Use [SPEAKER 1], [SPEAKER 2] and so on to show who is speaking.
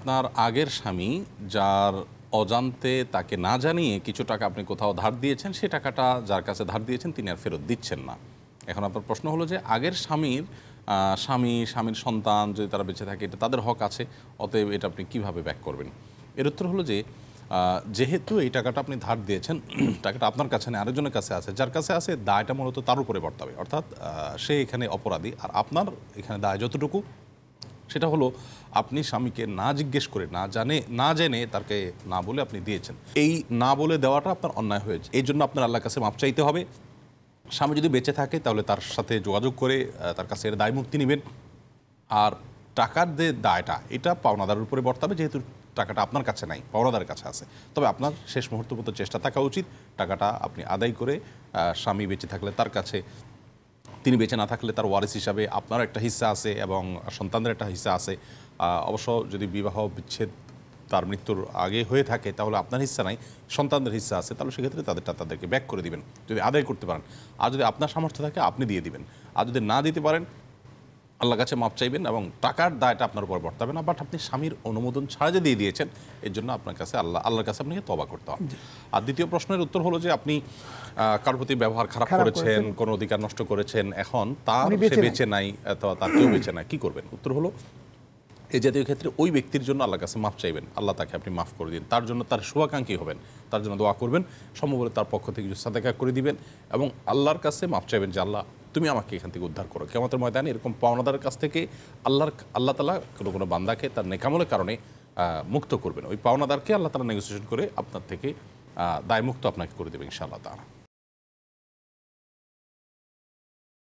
[SPEAKER 1] আপনার আগের স্বামী যার অজান্তে তাকে না জানিয়ে কিছু টাকা আপনি কোথাও ধার দিয়েছেন, সে টাকাটা যার কাছে ধার দিয়েছেন তিনি আর ফেরত দিচ্ছেন না। এখন আপনার প্রশ্ন হলো যে আগের স্বামীর সন্তান যদি তারা বেঁচে থাকে, এটা তাদের হক আছে, অতএব এটা আপনি কিভাবে ব্যাক করবেন? এর উত্তর হলো যে যেহেতু এই টাকাটা আপনি ধার দিয়েছেন, টাকাটা আপনার কাছে নেই, আরেকজনের কাছে আছে, যার কাছে আছে দায়টা মূলত তার উপরে বর্তাবে, অর্থাৎ সে এখানে অপরাধী। আর আপনার এখানে দায় যতটুকু, সেটা হলো আপনি স্বামীকে না জিজ্ঞেস করে, না জেনে তাকে না বলে আপনি দিয়েছেন। এই না বলে দেওয়াটা আপনার অন্যায় হয়েছে, এই জন্য আপনার আল্লাহর কাছে মাপ চাইতে হবে। স্বামী যদি বেঁচে থাকে তাহলে তার সাথে যোগাযোগ করে তার কাছে এর দায় মুক্তি নেবেন। আর টাকার যে দায়টা, এটা পাওনাদারের উপরে বর্তাবে, যেহেতু টাকাটা আপনার কাছে নাই, পাওনাদারের কাছে আছে। তবে আপনার শেষ মুহূর্ত পর্যন্ত চেষ্টা থাকা উচিত টাকাটা আপনি আদায় করে স্বামী বেঁচে থাকলে তার কাছে, তিনি বেঁচে না থাকলে তার ওয়ারিস হিসাবে আপনার একটা হিস্সা আছে এবং সন্তানদের একটা হিস্সা আছে। অবশ্য যদি বিবাহ বিচ্ছেদ তার মৃত্যুর আগে হয়ে থাকে তাহলে আপনার হিস্সা নাই, সন্তানদের হিস্সা আছে, তাহলে সেক্ষেত্রে তাদেরকে ব্যাক করে দিবেন যদি আদায় করতে পারেন। আর যদি আপনার সামর্থ্য থাকে আপনি দিয়ে দিবেন, আর যদি না দিতে পারেন আল্লাহর কাছে মাপ চাইবেন এবং টাকার দায়টা আপনার উপর বর্তাবে না। বাট আপনি স্বামীর অনুমোদন ছাড়া যে দিয়ে দিয়েছেন, এর জন্য আপনার কাছে আল্লাহর কাছে আপনাকে তওবা করতে হবে। আর দ্বিতীয় প্রশ্নের উত্তর হলো যে আপনি কারোর প্রতি ব্যবহার খারাপ করেছেন, কোনো অধিকার নষ্ট করেছেন, এখন তার সে বেঁচে নাই অথবা তার কেউ বেঁচে নাই, কী করবেন? উত্তর হলো এই জাতীয় ক্ষেত্রে ওই ব্যক্তির জন্য আল্লাহর কাছে মাফ চাইবেন, আল্লাহ তাকে আপনি মাফ করে দিন, তার জন্য তার শুভাকাঙ্ক্ষী হবেন, তার জন্য দোয়া করবেন, সম্ভব হলে তার পক্ষ থেকে কিছু সাদাকা করে দিবেন এবং আল্লাহর কাছে মাফ চাইবেন যে আল্লাহ তুমি আমাকে এখান থেকে উদ্ধার করো। কিয়ামতের ময়দানে এরকম পাওনাদারের কাছ থেকে আল্লাহ তাআলা কোনো বান্দাকে তার নেকামলের কারণে মুক্ত করবেন। ওই পাওনাদারকে আল্লাহ তাআলা নেগোসিয়েশন করে আপনার থেকে দায়মুক্ত আপনাকে করে দেবে ইনশাআল্লাহ তাআলা।